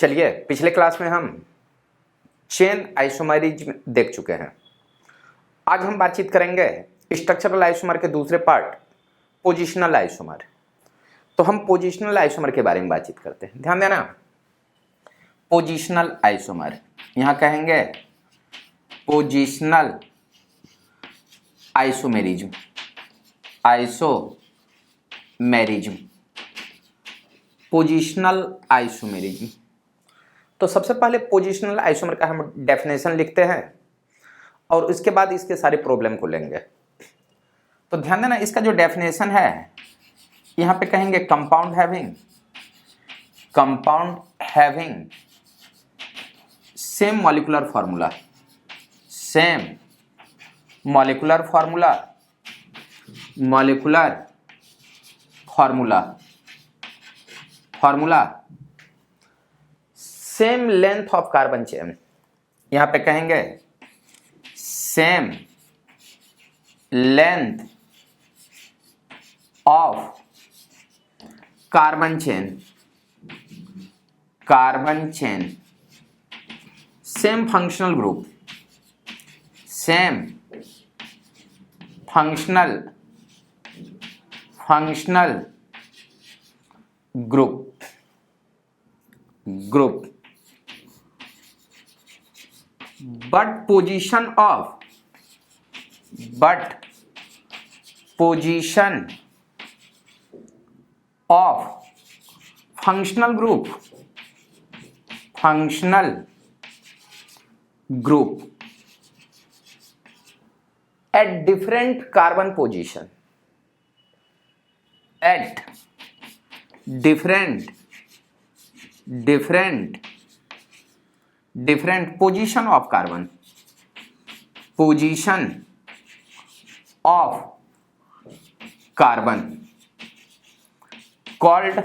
चलिए, पिछले क्लास में हम चेन आइसोमरिज्म देख चुके हैं। आज हम बातचीत करेंगे स्ट्रक्चरल आइसोमर के दूसरे पार्ट पोजिशनल आइसोमर। तो हम पोजिशनल आइसोमर के बारे में बातचीत करते हैं। ध्यान देना, पोजिशनल आइसोमर, यहां कहेंगे positional isomerism, isomerism, positional isomerism. तो सबसे पहले पोजिशनल आइसोमर का हम डेफिनेशन लिखते हैं और उसके बाद इसके सारे प्रॉब्लम को लेंगे। तो ध्यान देना, इसका जो डेफिनेशन है यहां पे कहेंगे compound having same molecular formula, same molecular formula same length of carbon chain, यहां पे कहेंगे same length of carbon chain, same functional group but position of functional group at different carbon position, at different position of carbon, called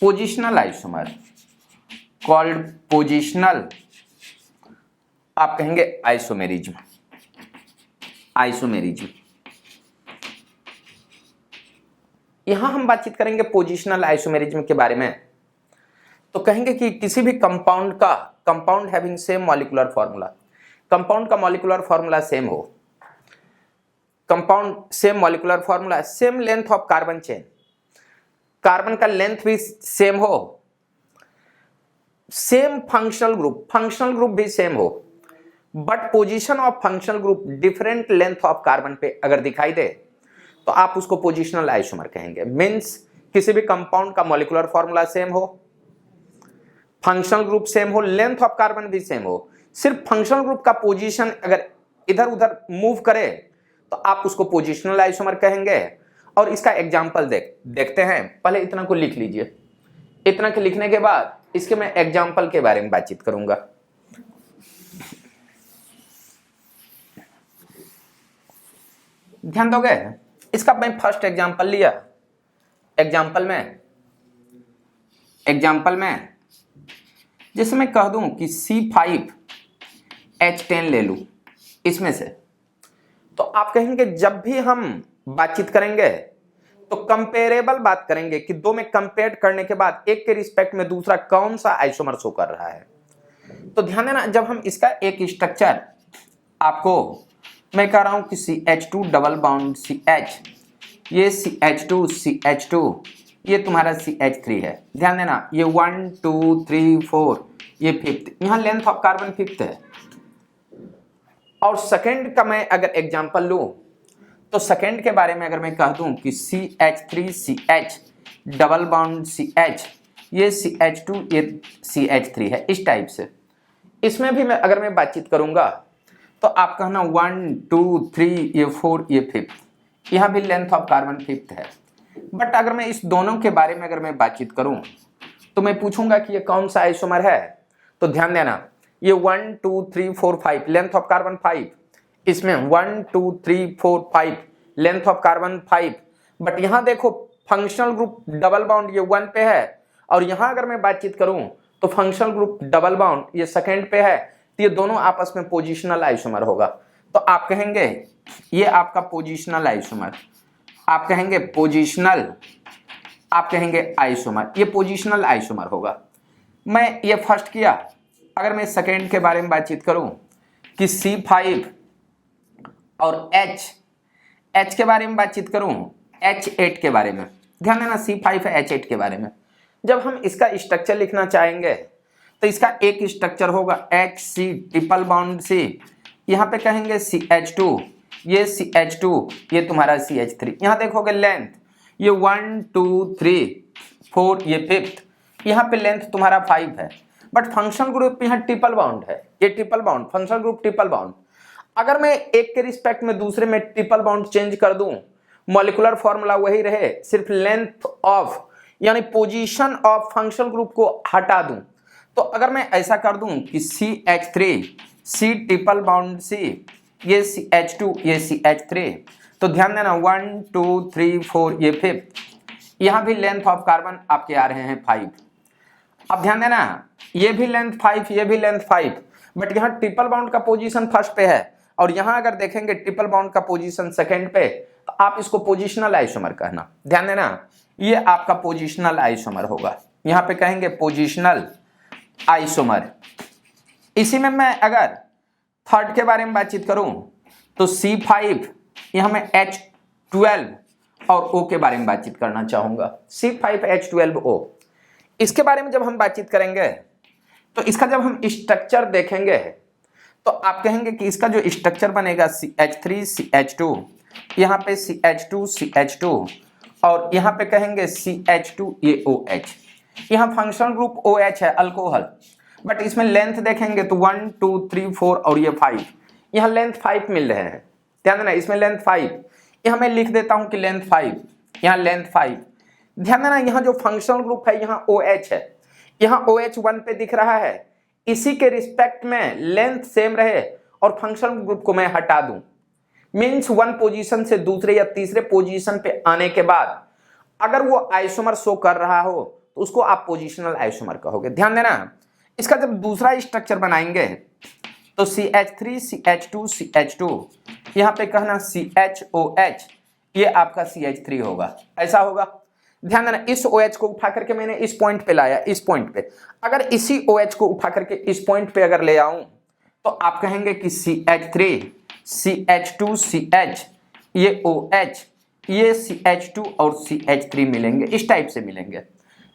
positional isomer, आप कहेंगे isomerism. यहां हम बातचीत करेंगे positional isomerism के बारे में। तो कहेंगे कि किसी भी compound having same molecular formula, compound का मॉलिक्यूलर फार्मूला सेम हो, compound same molecular formula, same length of carbon chain, carbon का लेंथ भी सेम हो, सेम फंक्शनल ग्रुप भी सेम हो, but position of functional group different length of carbon पे अगर दिखाई दे तो आप उसको पोजिशनल आइसोमर कहेंगे। मींस किसी भी कंपाउंड का मॉलिक्यूलर फार्मूला सेम हो, फंक्शनल ग्रुप सेम हो, लेंथ ऑफ कार्बन भी सेम हो, सिर्फ फंक्शनल ग्रुप का पोजीशन अगर इधर उधर मूव करे तो आप उसको पोजिशनल आइसोमर कहेंगे। और इसका एग्जांपल देखते हैं। पहले इतना को लिख लीजिए। इतना के लिखने के बाद इसके मैं एग्जांपल के बारे में बातचीत करूंगा। ध्यान दोगे, इसका मैं फर्स्ट एग्जांपल लिया। एग्जांपल में जैसे मैं कह दूं कि C5H10 ले लूं इसमें से, तो आप कहेंगे जब भी हम बातचीत करेंगे तो कंपेरेबल बात करेंगे कि दो में कंपेयर करने के बाद एक के रिस्पेक्ट में दूसरा कौन सा आइसोमर शो कर रहा है। तो ध्यान देना, जब हम इसका एक स्ट्रक्चर आपको मैं कह रहा हूं कि CH2 डबल बॉन्ड CH, ये CH2 ये तुम्हारा CH3 है। ध्यान देना, ये 1 2 3 4 ये फिफ्थ, यहां लेंथ ऑफ कार्बन फिफ्थ है। और सेकंड का मैं अगर एग्जांपल लूं तो सेकंड के बारे में अगर मैं कह दूं कि CH3 CH double bond CH, ये CH2 ये CH3 है, इस टाइप से। इसमें भी अगर मैं बातचीत करूंगा तो आप कहना 1 2 3 ये 4 ये फिफ्थ, यहां भी लेंथ ऑफ कार्बन फिफ्थ है। बट अगर मैं इस दोनों के बारे में अगर मैं बातचीत करूं तो मैं पूछूंगा कि ये कौन सा आइसोमर है। तो ध्यान देना, ये 1 2 3 4 5 लेंथ ऑफ कार्बन 5, इसमें 1 2 3 4 5 लेंथ ऑफ कार्बन 5। बट यहां देखो फंक्शनल ग्रुप डबल बॉन्ड ये 1 पे है, और यहां अगर मैं बातचीत करूं तो फंक्शनल ग्रुप डबल बॉन्ड ये सेकंड पे है, तो ये दोनों आपस में पोजिशनल आइसोमर होगा। तो आप कहेंगे ये आपका पोजिशनल आइसोमर, आप कहेंगे पोजिशनल, आप कहेंगे आइसोमर, ये पोजिशनल आइसोमर होगा। मैं ये फर्स्ट किया। अगर मैं सेकेंड के बारे में बातचीत करूं कि C5 और H के बारे में बातचीत करूं, H8 के बारे में, ध्यान देना C5 H8 के बारे में। जब हम इसका स्ट्रक्चर लिखना चाहेंगे तो इसका एक स्ट्रक्चर होगा HC ट्रिपल बॉन्ड C, यहाँ पे कहेंगे CH2, ये CH2, ये तुम्हारा CH3। यहाँ देखोगे लेंथ ये 1 2 3 4, ये 5th, यहाँ पे लेंथ तुम्हारा 5 है, बट फंक्शनल ग्रुप यहाँ ट्रिपल बॉन्ड है, ये triple bond, functional group triple bond. अगर मैं एक के रिस्पेक्ट में दूसरे में ट्रिपल बॉन्ड चेंज कर दूं, मॉलिक्यूलर फॉर्मूला वही रहे, सिर्फ लेंथ ऑफ यानी पोजीशन ऑफ फंक्शनल ग्रुप को हटा दूं, तो अगर मैं ऐसा कर दूं कि CH3 C triple bond C, ये CH2, ये CH3, तो ध्यान देना 1 2 3 4, ये 5th, यहां भी लेंथ ऑफ कार्बन आपके आ रहे हैं 5। अब ध्यान देना ये भी लेंथ 5, ये भी लेंथ 5, बट यहाँ ट्रिपल बॉन्ड का पोजीशन फर्स्ट पे है और यहां अगर देखेंगे ट्रिपल बॉन्ड का पोजीशन सेकंड पे, तो आप इसको पोजीशनल आइसोमर कहना। ध्यान देना ये आपका पोजीशनल आइसोमर होगा, यहां पे कहेंगे पोजीशनल आइसोमर। इसी में मैं अगर थर्ड के बारे में बातचीत करूं तो C5, यहां मैं H12 और O के बारे में बातचीत करना चाहूंगा, C5H12O। इसके बारे में जब हम बातचीत करेंगे तो इसका जब हम स्ट्रक्चर देखेंगे तो आप कहेंगे कि इसका जो स्ट्रक्चर बनेगा CH3 CH2, यहाँ पे CH2 CH2 और यहाँ पे कहेंगे CH2, ये OH। यहाँ फंक्शनल ग्रुप OH है, अल्कोहल, बट इसमें लेंथ देखेंगे तो 1 2 3 4 और ये 5, यहाँ लेंथ 5 मिल रहे हैं। ध्यान देना इसमें लेंथ 5, यहाँ मैं लिख देता हूँ कि लेंथ 5, यहाँ लेंथ 5। ध्यान देना यहाँ जो फंक्शनल ग्रुप है यहाँ OH है, यहाँ OH 1 पे दिख रहा है, इसी के रिस्पेक्ट में लेंथ सेम रहे और फंक्शनल ग्रुप को मैं हटा दूं, मीन्स वन पोजीशन से दूसरे या तीसरे पोजीशन पे आने के बाद अगर वो आइसोमर शो कर रहा हो तो उसको आप पोजीशनल आइसोमर कहोगे। ध्यान देना इसका जब दूसरा स्ट्रक्चर बनाएंगे तो CH3 CH2 CH2, यहाँ पे कहना CHOH, ये आपका CH3 होगा, ऐसा होगा। ध्यान देना इस OH को उठा करके मैंने इस पॉइंट पे लाया, इस पॉइंट पे, अगर इसी OH को उठा करके इस पॉइंट पे अगर ले आऊं तो आप कहेंगे कि CH3 CH2 CH, ये OH, ये CH2 और CH3 मिलेंगे, इस टाइप से मिलेंगे।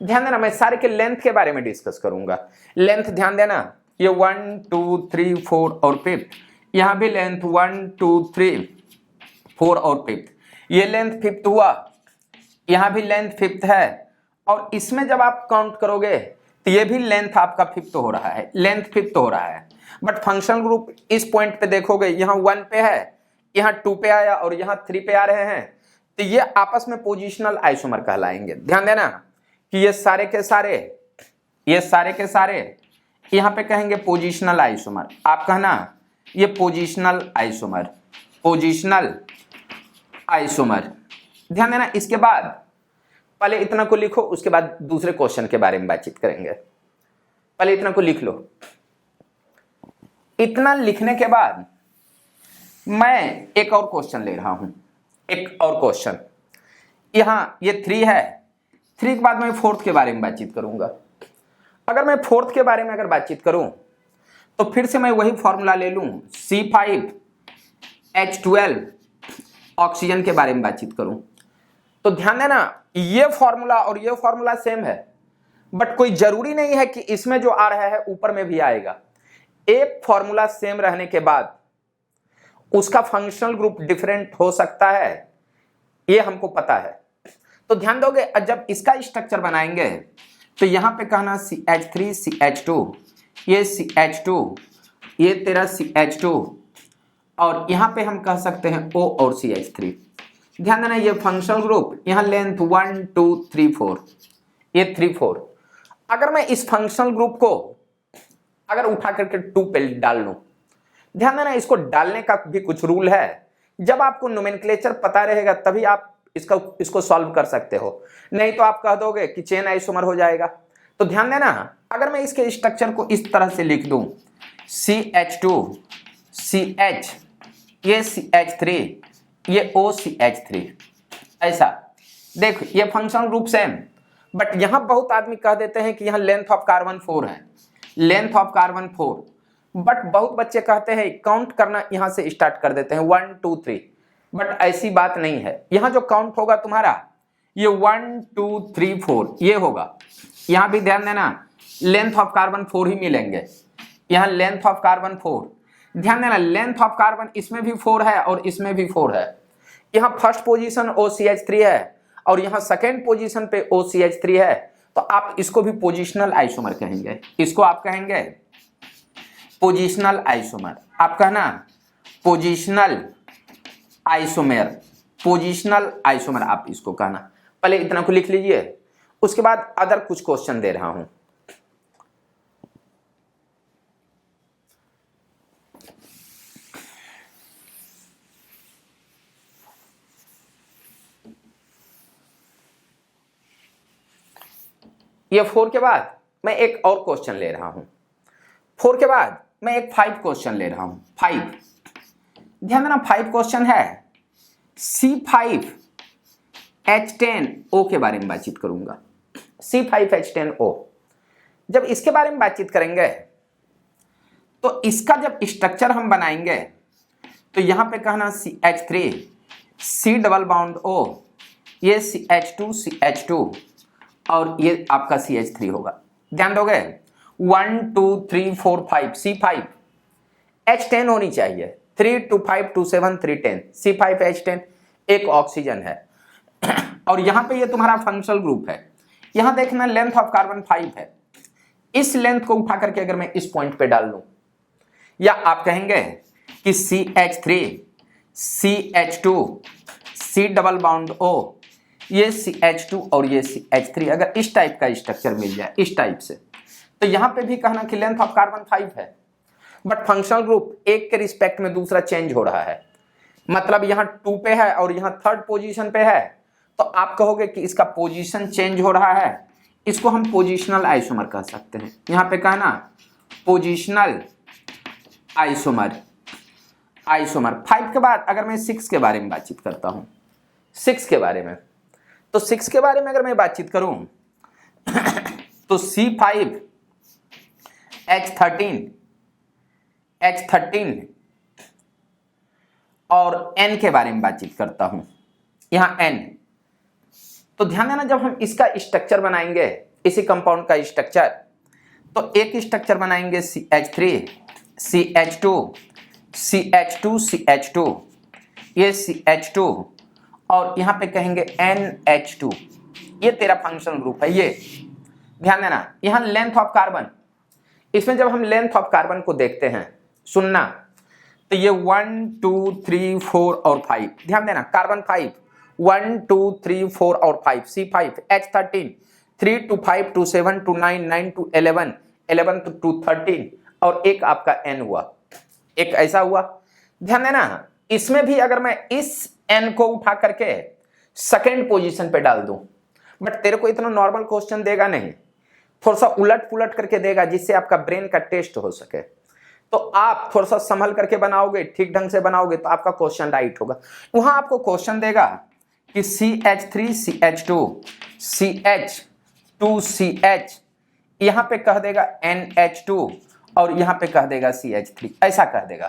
ध्यान देना मैं सारे के लेंथ के बारे में डिस्कस करूंगा। लेंथ ध्यान देना ये 1 2 3 4 और 5th, यहां भी लेंथ 1 2 3 4 और 5th, ये लेंथ 5th हुआ, यहां भी लेंथ 5th है, और इसमें जब आप काउंट करोगे तो ये भी लेंथ आपका 5th हो रहा है, लेंथ 5th हो रहा है, बट फंक्शनल ग्रुप इस पॉइंट पे देखोगे यहाँ 1 पे है, यहाँ 2 पे आया और यहाँ 3 पे आ रहे हैं, तो ये आपस में पोजीशनल आइसोमर कहलाएंगे। ध्यान देना कि ये सारे के सारे यहाँ पे कहेंगे पोजीशनल आइसोमर, आप कहना ये पोजीशनल आइसोमर, पोजीशनल आइसोमर। ध्यान देना इसके बाद पहले इतना को लिखो, उसके बाद दूसरे क्वेश्चन के बारे में बातचीत करेंगे। पहले इतना को लिख लो, इतना लिखने के बाद मैं एक और क्वेश्चन ले रहा हूं, एक और क्वेश्चन। यहां ये 3 है, 3 के बाद मैं 4th के बारे में बातचीत करूंगा। अगर मैं 4th के बारे में अगर बातचीत करूं तो फिर से मैं वही फॉर्मूला ले लूं, C5H12 ऑक्सीजन के बारे में बातचीत करूं तो ध्यान देना ये फॉर्मूला और ये फॉर्मूला सेम है, बट कोई जरूरी नहीं है कि इसमें जो आ रहा है ऊपर में भी आएगा। एक फॉर्मूला सेम रहने के बाद उसका फंक्शनल ग्रुप डिफरेंट हो सकता है, ये हमको पता है। तो ध्यान दोगे जब इसका स्ट्रक्चर बनाएंगे तो यहां पे कहना CH3 CH2, ये CH2, ये तेरा CH2, और यहां पे हम कह सकते हैं O और CH3। ध्यान देना ये फंक्शनल ग्रुप, यहां लेंथ 1 2 3 4, ये 3 4। अगर मैं इस फंक्शनल ग्रुप को अगर उठा करके 2 पे डाल लूं, ध्यान देना इसको डालने का भी कुछ रूल है, जब आपको नोमेनक्लेचर पता रहेगा तभी आप इसको सॉल्व कर सकते हो, नहीं तो आप कह दोगे कि चेन आइसोमर हो जाएगा। तो ध्यान देना अगर मैं इसके स्ट्रक्चर को इस तरह से लिख दूं, CH2 CH, ये CH3, ये OCH3, ऐसा देख ये फंक्शनल ग्रुप सेम, बट यहां बहुत आदमी कह देते हैं कि यहां लेंथ ऑफ कार्बन 4 है, लेंथ ऑफ कार्बन 4, बट बहुत बच्चे कहते हैं काउंट करना यहां से स्टार्ट कर देते हैं 1 2 3, बट ऐसी बात नहीं है। यहां जो काउंट होगा तुम्हारा ये 1 2 3 4 ये होगा। यहां भी ध्यान देना लेंथ ऑफ कार्बन 4 ही मिलेंगे, यहां लेंथ ऑफ कार्बन 4, ध्यान देना लेंथ ऑफ कार्बन इसमें भी 4 है और इसमें भी 4 है। यहां फर्स्ट पोजीशन OCH3 है और यहां सेकेंड पोजीशन पे OCH3 है, तो आप इसको भी पोजिशनल आइसोमर कहेंगे, इसको आप कहेंगे पोजिशनल आइसोमर। आप कहना पोजिशनल आइसोमर, पोजिशनल आइसोमर आप इसको कहना। पहले इतना को लिख लीजिए, उसके बाद अदर कुछ क्वेश्चन दे रहा हूं। ये 4 के बाद मैं एक और क्वेश्चन ले रहा हूं, 4 के बाद मैं एक 5 क्वेश्चन ले रहा हूं। 5 ध्यान देना 5 क्वेश्चन है C5H10O के बारे में बातचीत करूंगा। C5H10O जब इसके बारे में बातचीत करेंगे तो इसका जब स्ट्रक्चर हम बनाएंगे तो यहां पे कहना CH3 C double bond O, ये CH2 CH2 और ये आपका CH3 होगा। ध्यान दोगे 1 2 3 4 5 C5 H10 होनी चाहिए, 3 2 5 2 7 3 10 C5H10 एक ऑक्सीजन है और यहां पे ये तुम्हारा फंक्शनल ग्रुप है। यहां देखना लेंथ ऑफ कार्बन 5 है, इस लेंथ को उठा करके अगर मैं इस पॉइंट पे डाल लूं, या आप कहेंगे कि CH3 CH2 C double bond O, ये CH2 और ये CH3 अगर इस टाइप का स्ट्रक्चर मिल जाए इस टाइप से, तो यहां पे भी कहना कि लेंथ ऑफ कार्बन 5 है, बट फंक्शनल ग्रुप एक के रिस्पेक्ट में दूसरा चेंज हो रहा है। मतलब यहां 2 पे है और यहां थर्ड पोजीशन पे है, तो आप कहोगे कि इसका पोजीशन चेंज हो रहा है, इसको हम पोजिशनल आइसोमर कह सकते हैं। यहां पे कहना पोजिशनल आइसोमर, आइसोमर। 5 के बाद अगर मैं 6 के बारे में बातचीत करता हूं, 6 के बारे में, तो 6 के बारे में अगर मैं बातचीत करूं तो C5H13 और N के बारे में बातचीत करता हूं, यहां N। तो ध्यान देना जब हम इसका स्ट्रक्चर बनाएंगे, इसी कंपाउंड का स्ट्रक्चर, तो एक स्ट्रक्चर बनाएंगे CH3 CH2 CH2 CH2, ये CH2 और यहां पे कहेंगे NH2, ये तेरा फंक्शनल ग्रुप है। ये ध्यान देना यहां लेंथ ऑफ कार्बन, इसमें जब हम लेंथ ऑफ कार्बन को देखते हैं, सुनना, तो ये 1 2 3 4 और 5, ध्यान देना कार्बन 5 1 2 3 4 और 5 C5H13 3 to 5 to 7 to 9 9 to 11 11 to 13 और एक आपका N हुआ, एक ऐसा हुआ। ध्यान देना इसमें भी अगर मैं इस N को उठा करके सेकेंड पोजीशन पे डाल दूं, बट तेरे को इतना नॉर्मल क्वेश्चन देगा नहीं, थोड़ा सा उलट पुलट करके देगा जिससे आपका ब्रेन का टेस्ट हो सके। तो आप थोड़ा सा संभल करके बनाओगे, ठीक ढंग से बनाओगे तो आपका क्वेश्चन राइट होगा। वहां आपको क्वेश्चन देगा कि CH3 CH2 CH2 CH, यहां पे कह देगा NH2 और यहां पे कह देगा CH3, ऐसा कह देगा।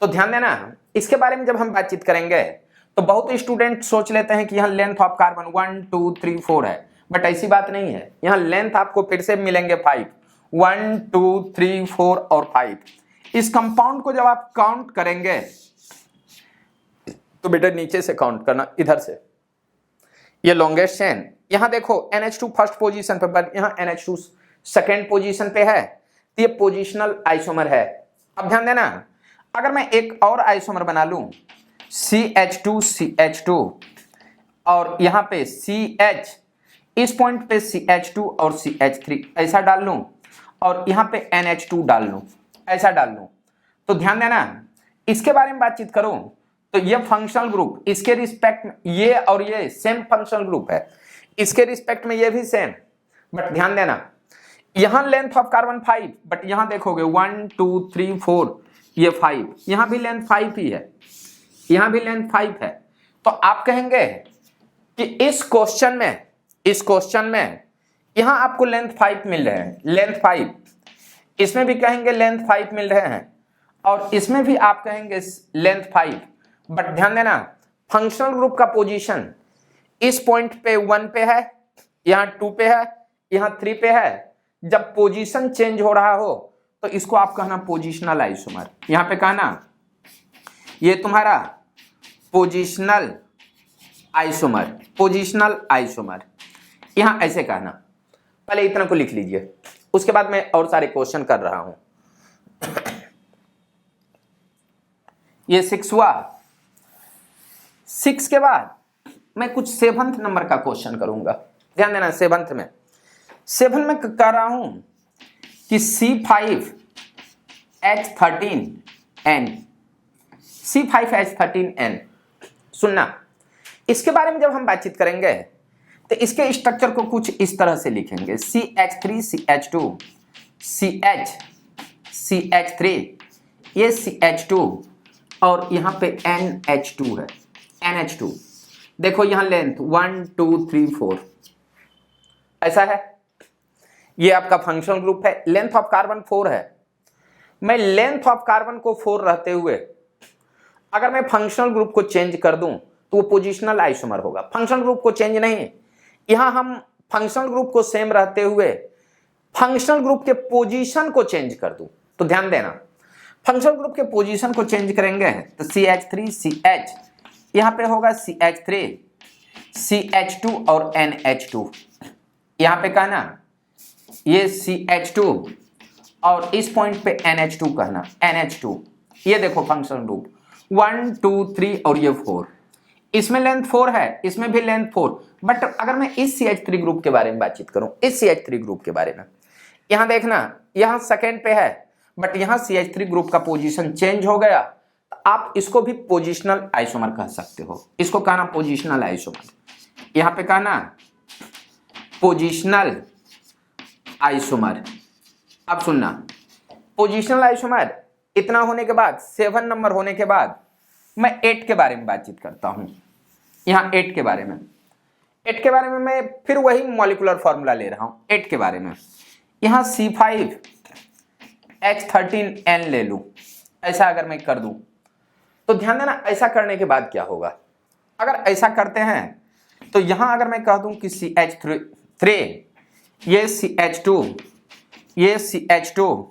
तो ध्यान देना इसके बारे में जब हम बातचीत करेंगे तो बहुत स्टूडेंट सोच लेते हैं कि यहाँ लेंथ ऑफ कार्बन 1 2 3 4 है, बट ऐसी बात नहीं है। यहाँ लेंथ आपको फिर से मिलेंगे 5, 1 2 3 4 और 5। इस कंपाउंड को जब आप काउंट करेंगे तो बेटा नीचे से काउंट करना, इधर से ये लॉन्गेस्ट चेन। यहां देखो NH2 फर्स्ट पोजीशन पे, बट यहां NH2 सेकेंड पोजीशन पे है, तो ये पोजिशनल आइसोमर है। अब ध्यान देना अगर मैं एक और आइसोमर बना लूं CH2 CH2 और यहां पे CH, इस पॉइंट पे CH2 और CH3 ऐसा डाल लूं और यहां पे NH2 डाल लूं, ऐसा डाल लूं, तो ध्यान देना इसके बारे में बातचीत करूं तो ये फंक्शनल ग्रुप, इसके रिस्पेक्ट में ये और ये सेम फंक्शनल ग्रुप है, इसके रिस्पेक्ट में ये भी सेम, बट ध्यान देना यहां लेंथ ऑफ कार्बन 5, बट यहां देखोगे 1 2 3 4 ये 5, यहां भी लेंथ 5 ही है, यहां भी लेंथ 5 है। तो आप कहेंगे कि इस क्वेश्चन में यहां आपको लेंथ 5 मिल रहे हैं, लेंथ 5, इसमें भी कहेंगे लेंथ 5 मिल रहे हैं और इसमें भी आप कहेंगे लेंथ 5। बट ध्यान देना, फंक्शनल ग्रुप का पोजीशन इस पॉइंट पे 1 पे है, यहां 2 पे है, यहां 3 पे है। जब पोजीशन चेंज हो रहा हो तो इसको आप कहना पोजिशनल आइसोमर। यहां पे कहना ये तुम्हारा पोजिशनल आइसोमर, पोजिशनल आइसोमर, यहां ऐसे कहना। पहले इतना को लिख लीजिए, उसके बाद मैं और सारे क्वेश्चन कर रहा हूं। ये 6 हुआ। 6 के बाद मैं कुछ 7th नंबर का क्वेश्चन करूंगा। ध्यान देना, 7th में 7 में कह रहा हूं कि C5H13N, C5H13N। सुनना, इसके बारे में जब हम बातचीत करेंगे तो इसके स्ट्रक्चर को कुछ इस तरह से लिखेंगे, CH3 CH2 CH CH3, ये CH2 और यहां पे NH2 है, NH2। देखो यहां लेंथ 1 2 3 4 ऐसा है। ये आपका फंक्शनल ग्रुप है, लेंथ ऑफ कार्बन 4 है। मैं लेंथ ऑफ कार्बन को 4 रहते हुए अगर मैं फंक्शनल ग्रुप को चेंज कर दूं तो वो पोजिशनल आइसोमर होगा। फंक्शनल ग्रुप को चेंज नहीं, यहां हम फंक्शनल ग्रुप को सेम रहते हुए फंक्शनल ग्रुप के पोजीशन को चेंज कर दूं तो ध्यान देना, फंक्शनल ग्रुप के पोजीशन को चेंज करेंगे तो CH3 CH, यहां पे होगा CH3 CH2 और NH2। यहां पे कहना ये CH2 और इस पॉइंट पे NH2 कहना, NH2। ये देखो फंक्शनल ग्रुप 1 2 3 और ये 4, इसमें लेंथ 4 है, इसमें भी लेंथ 4। बट अगर मैं इस CH3 ग्रुप के बारे में बातचीत करूं, इस CH3 ग्रुप के बारे में, यहां देखना, यहां सेकेंड पे है बट यहां CH3 ग्रुप का पोजीशन चेंज हो गया तो आप इसको भी पोजिशनल आइसोमर कह सकते हो। इसको कहना पोजिशनल आइसोमर, यहां पे कहना पोजिशनल आइसोमर। अब सुनना, पोजिशनल आइसोमर इतना होने के बाद 7 नंबर होने के बाद मैं 8 के बारे में बातचीत करता हूं। यहां 8 के बारे में, 8 के बारे में मैं फिर वही मॉलिक्यूलर फॉर्मूला ले रहा हूं 8 के बारे में। यहां C5H13N ले लूं, ऐसा अगर मैं कर दूं तो ध्यान देना, ऐसा करने के बाद क्या होगा। अगर ऐसा करते हैं तो यहां अगर मैं कह दूं कि CH3 ये CH2 ये CH2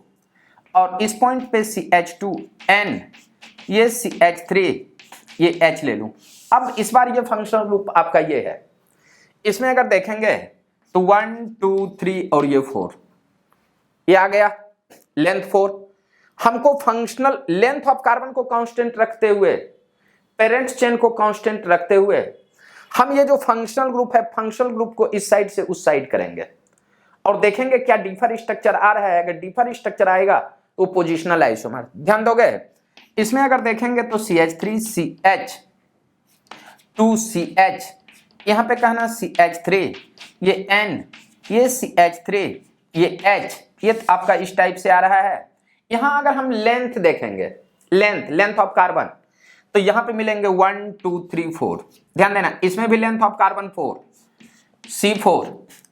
और इस पॉइंट पे CH2N ये CH3 ये H ले लूं। अब इस बार ये फंक्शनल ग्रुप आपका ये है, इसमें अगर देखेंगे तो 1 2 3 और ये 4, ये आ गया लेंथ 4। हमको फंक्शनल लेंथ ऑफ कार्बन को कांस्टेंट रखते हुए, पेरेंट चेन को कांस्टेंट रखते हुए हम ये जो फंक्शनल ग्रुप है, फंक्शनल ग्रुप को इस साइड से उस साइड करेंगे और देखेंगे क्या डीफर स्ट्रक्चर आ रहा है। अगर डीफर स्ट्रक्चर आएगा तो पोजिशनल आइसोमर। ध्यान दोगे, इसमें अगर देखेंगे तो CH3 CH 2 CH, यहां पे कहना CH3 ये N ये CH3 ये H, ये आपका इस टाइप से आ रहा है। यहां अगर हम लेंथ देखेंगे, लेंथ ऑफ कार्बन, तो यहां पे मिलेंगे 1 2 3 4। ध्यान देना, इसमें भी लेंथ ऑफ कार्बन 4 C4,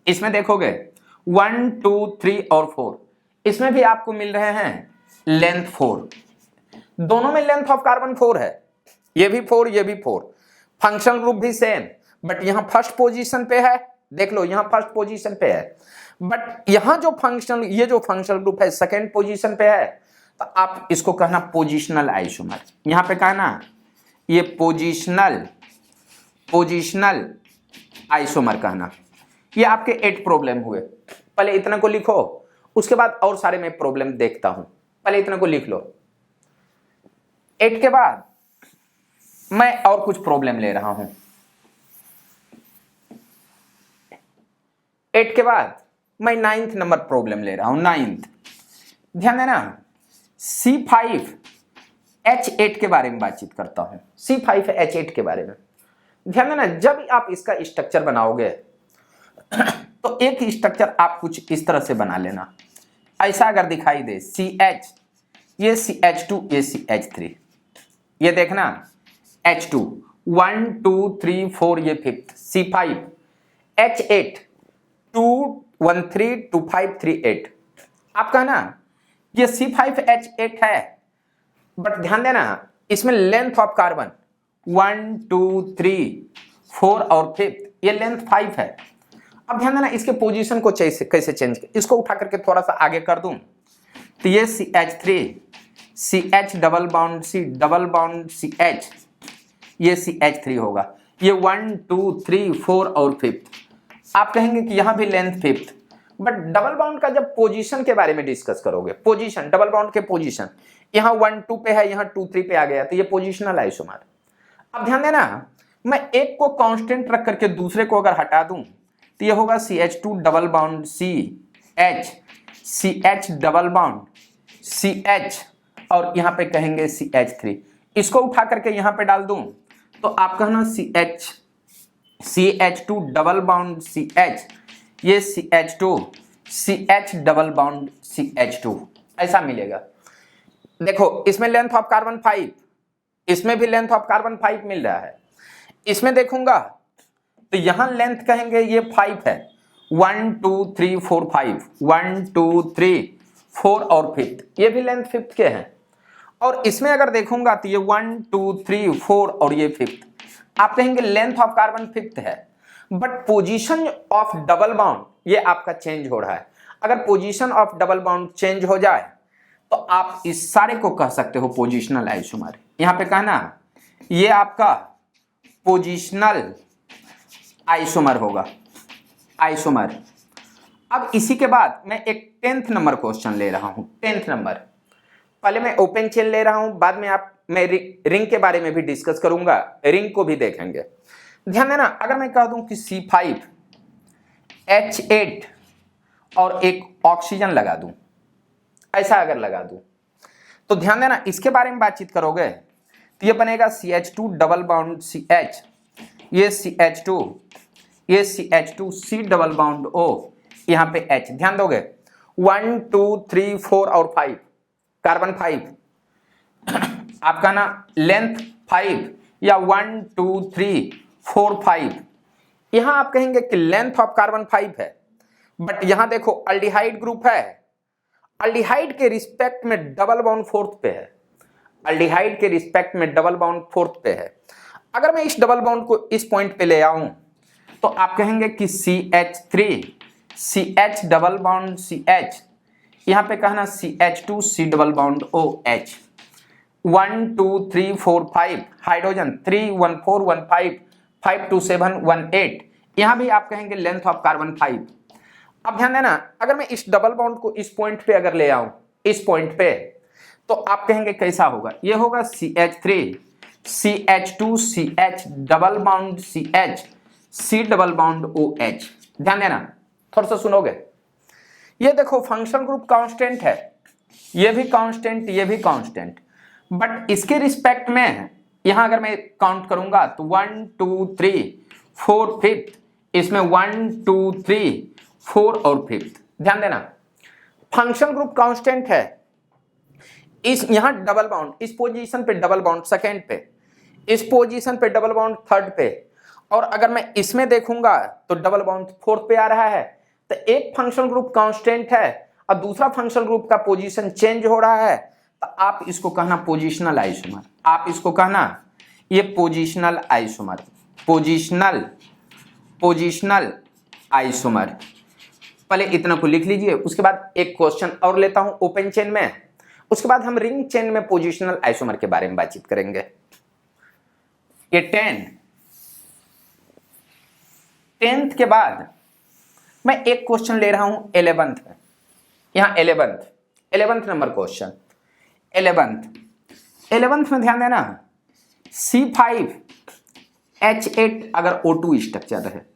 इसमें देखोगे 1 2 3 और 4, इसमें भी आपको मिल रहे हैं लेंथ 4। दोनों में लेंथ ऑफ कार्बन 4 है, ये भी 4 ये भी 4। फंक्शनल ग्रुप भी सेम, बट यहां फर्स्ट पोजीशन पे है, देख लो यहां फर्स्ट पोजीशन पे है, बट यहां जो फंक्शनल ये जो फंक्शनल ग्रुप है सेकेंड पोजीशन पे है, तो आप इसको कहना पोजिशनल आइसोमर। यहां पे कहना ये पोजिशनल आइसोमर कहना। ये आपके 8 प्रॉब्लम हुए। पहले इतना को लिखो, उसके बाद और सारे मैं प्रॉब्लम देखता हूं। पहले इतना को लिख लो, 8 के बाद मैं और कुछ प्रॉब्लम ले रहा हूं। 8 के बाद मैं 9th नंबर प्रॉब्लम ले रहा हूं, 9th। ध्यान देना, C5H8 के बारे में बातचीत करता हूं, C5H8 के बारे में। ध्यान देना, जब आप इसका स्ट्रक्चर बनाओगे तो एक ही स्ट्रक्चर आप कुछ इस तरह से बना लेना। ऐसा अगर दिखाई दे CH ये CH2 ये CH3, ये देखना H2 1 2 3 4 ये 5th, C5H8 2 132538। आपका ना ये C5H8 है, बट ध्यान देना इसमें लेंथ ऑफ कार्बन 1 2 3 4 और 5th ये लेंथ 5 है। अब ध्यान देना इसके पोजीशन को कैसे चेंज, इसको उठा करके थोड़ा सा आगे कर दूं तो ये CH3 CH double bond CH ये CH3 होगा। ये 1 2 3 4 और 5th। आप कहेंगे कि यहां भी length 5th, but double bond का जब पोजीशन के बारे में डिस्कस करोगे, पोजीशन डबल बॉन्ड के पोजीशन यहां 1 2 पे है, यहां 2 3 पे आ गया तो ये पोजीशनल आइसोमर। अब ध्यान देना मैं एक को कांस्टेंट रख करके दूसरे को अगर हटा दूं तो ये होगा CH2 double bond CH double bond CH और यहां पे कहेंगे CH3। इसको उठा करके यहां पे डाल दूं तो आप कहना CH2 डबल बॉन्ड CH ये CH डबल बॉन्ड CH2 ऐसा मिलेगा। देखो इसमें लेंथ ऑफ कार्बन 5, इसमें भी लेंथ ऑफ कार्बन 5 मिल रहा है। इसमें देखूंगा तो यहां लेंथ कहेंगे ये 5 है, 1 2 3 4 5 1 2 3 4 और 5th ये भी लेंथ 5th के हैं। और इसमें अगर देखूंगा तो ये 1 2 3 4 और ये 5th, आप कहेंगे लेंथ ऑफ कार्बन 5th है, but position of double bond ये आपका चेंज हो रहा है। अगर position of double bond change हो जाए तो आप इस सारे को कह सकते हो पोजीशनल आइसोमर। यहां पे कहना ये आपका पोजीशनल आइसोमर होगा, आइसोमर। अब इसी के बाद मैं एक 10th नंबर क्वेश्चन ले रहा हूं। 10th नंबर, पहले मैं ओपन चेन ले रहा हूं, बाद में मैं रिंग के बारे में भी डिस्कस करूंगा, रिंग को भी देखेंगे। ध्यान देना अगर मैं कह दूं कि C5H8 और एक ऑक्सीजन लगा दूं, ऐसा अगर लगा दूं तो ध्यान देना इसके बारे में बातचीत करोगे तो ये बनेगा CH2 डबल बॉन्ड CH ये CH2 ये CH2 C double bond O यहां पे H। ध्यान दोगे 1 2 3 4 और 5 कार्बन 5 आपका ना लेंथ 5 या 1 2 3 4 5 यहां आप कहेंगे कि लेंथ ऑफ कार्बन 5 है, बट यहां देखो अल्डिहाइड ग्रुप है, अल्डिहाइड के रिस्पेक्ट में डबल बॉन्ड 4th पे है, अल्डिहाइड के रिस्पेक्ट में डबल बॉन्ड 4th पे है। अगर मैं इस डबल बॉन्ड को इस पॉइंट पे ले आऊं तो आप कहेंगे कि CH3 CH double bond CH यहां पे कहना CH2 C double bond OH 1 2 3 4 5 hydrogen 3 1 4 1 5 5 2 7 1 8 यहां भी आप कहेंगे लेंथ ऑफ कार्बन 5। अब ध्यान देना अगर मैं इस डबल बॉन्ड को इस पॉइंट पे अगर ले आऊं, इस पॉइंट पे, तो आप कहेंगे कैसा होगा, ये होगा CH3 CH2 CH double bond CH C double bond OH। ध्यान देना थोड़ा सा सुनोगे, ये देखो फंक्शन ग्रुप कांस्टेंट है, ये भी कांस्टेंट ये भी कांस्टेंट, बट इसके रिस्पेक्ट में यहां अगर मैं काउंट करूंगा तो 1 2 3 4 5th, इसमें 1 2 3 4 और 5th। ध्यान देना फंक्शन ग्रुप कांस्टेंट है, इस यहां डबल बॉन्ड इस पोजीशन पे डबल बॉन्ड सेकेंड पे, इस पोजीशन पे डबल बॉन्ड 3rd पे, और अगर मैं इसमें देखूंगा तो डबल बॉन्ड 4th पे आ रहा है। तो एक फंक्शन ग्रुप कांस्टेंट है और दूसरा फंक्शन ग्रुप का पोजीशन चेंज हो रहा है, तो आप इसको कहना पोजीशनल आइसोमर, आप इसको कहना ये पोजीशनल आइसोमर, पोजीशनल आइसोमर। पहले इतना को लिख लीजिए, उसके बाद एक क्वेश्चन और लेता हूं ओपन चेन में, उसके बाद हम रिंग चेन में पोजीशनल आइसोमर के बारे में बातचीत करेंगे। ये 10th के बाद मैं एक क्वेश्चन ले रहा हूं 11th में, यहां 11th नंबर क्वेश्चन। 11th में ध्यान देना C5H8 अगर O2 स्ट्रक्चर है,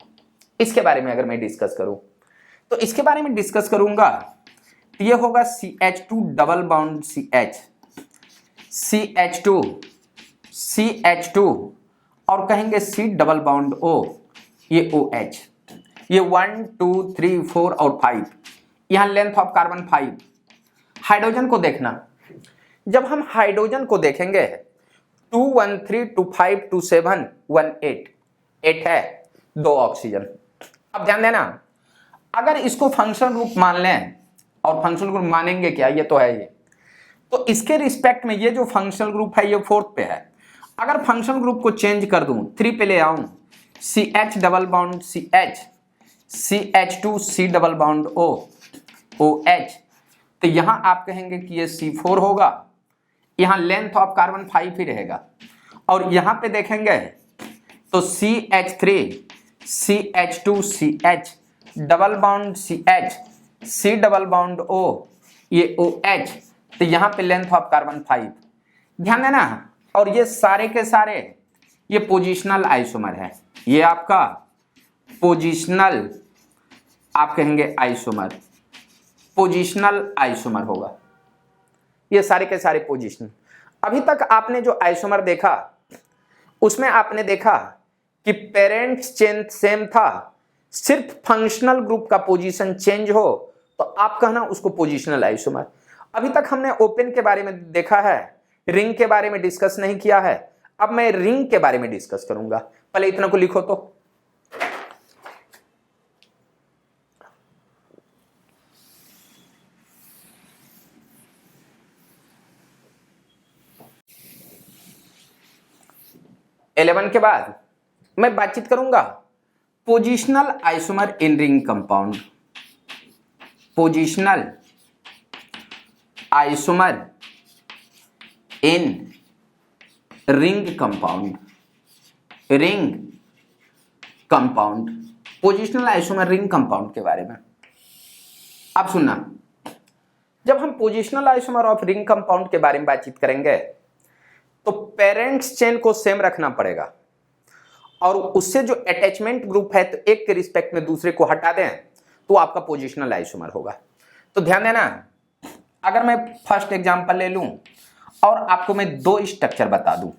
इसके बारे में अगर मैं डिस्कस करूं तो इसके बारे में डिस्कस करूंगा तो ये होगा CH2 डबल बॉन्ड CH2 और कहेंगे C डबल बॉन्ड O ये OH, ये 1 2 3 4 और 5 यहां लेंथ ऑफ कार्बन 5। हाइड्रोजन को देखना, जब हम हाइड्रोजन को देखेंगे 2 1 3 2 5 2 7 1 8 8 है, 2 ऑक्सीजन। अब ध्यान देना अगर इसको फंक्शनल ग्रुप मान लें, और फंक्शनल ग्रुप मानेंगे क्या, ये तो है ये, तो इसके रिस्पेक्ट में ये जो फंक्शनल ग्रुप है ये फोर्थ पे है। अगर फंक्शनल ग्रुप को चेंज कर दूं, 3 पे ले आऊं, CH double bond CH, CH2 C double bond O, OH, तो यहां आप कहेंगे कि ये C4 होगा, यहां लेंथ ऑफ कार्बन 5 ही रहेगा, और यहां पे देखेंगे तो CH3 CH2 CH double bond CH C double bond O, ये OH, तो यहां पे लेंथ ऑफ कार्बन 5, ध्यान देना। और ये सारे के सारे ये पोजिशनल आइसोमर है, ये आपका पोजिशनल, आप कहेंगे आइसोमर, पोजिशनल आइसोमर होगा, ये सारे के सारे पोजिशनल। अभी तक आपने जो आइसोमर देखा उसमें आपने देखा कि पेरेंट्स चेन सेम था, सिर्फ फंक्शनल ग्रुप का पोजीशन चेंज हो तो आप कहना उसको पोजीशनल आइसोमर। अभी तक हमने ओपन के बारे में देखा है, रिंग के बारे में डिस्कस नहीं किया है, अब मैं रिंग के बारे में डिस्कस करूंगा। पहले इतना को लिखो तो, इलेवन के बाद मैं बातचीत करूंगा positional isomer in ring compound, positional isomer in ring compound, ring compound, positional isomer ring compound के बारे में आप सुनना। जब हम positional isomer of ring compound के बारे में बातचीत करेंगे तो पेरेंट्स चेन को सेम रखना पड़ेगा, और उससे जो अटैचमेंट ग्रुप है तो एक के रिस्पेक्ट में दूसरे को हटा दें तो आपका पोजिशनल आइसोमर होगा। तो ध्यान देना, अगर मैं फर्स्ट एग्जांपल ले लूं और आपको मैं 2 स्ट्रक्चर बता दूं,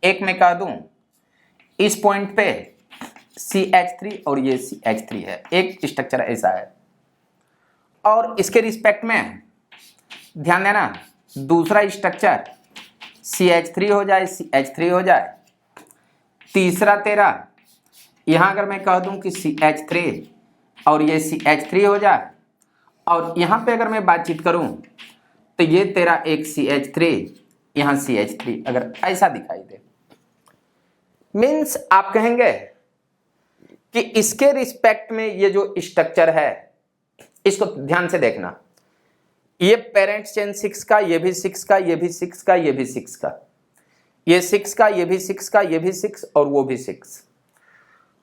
एक मैं कह दूं इस पॉइंट पे CH3 और ये CH3 है, एक स्ट्रक्चर ऐसा है, और इसके रिस्पेक्ट में ध्यान देना दूसरा स्ट्रक्चर CH3 हो जाए, CH3 हो जाए, तीसरा तेरा यहां अगर मैं कह दूं कि CH3 और ये CH3 हो जाए, और यहां पे अगर मैं बातचीत करूं तो ये तेरा एक CH3 यहां CH3 अगर ऐसा दिखाई दे, मीन्स आप कहेंगे कि इसके रिस्पेक्ट में ये जो स्ट्रक्चर है इसको ध्यान से देखना, ये पेरेंट चेन 6 का, ये भी 6 का, ये भी 6 का, ये भी 6 का, ये 6 का, ये भी 6 का, ये भी 6 और वो भी 6।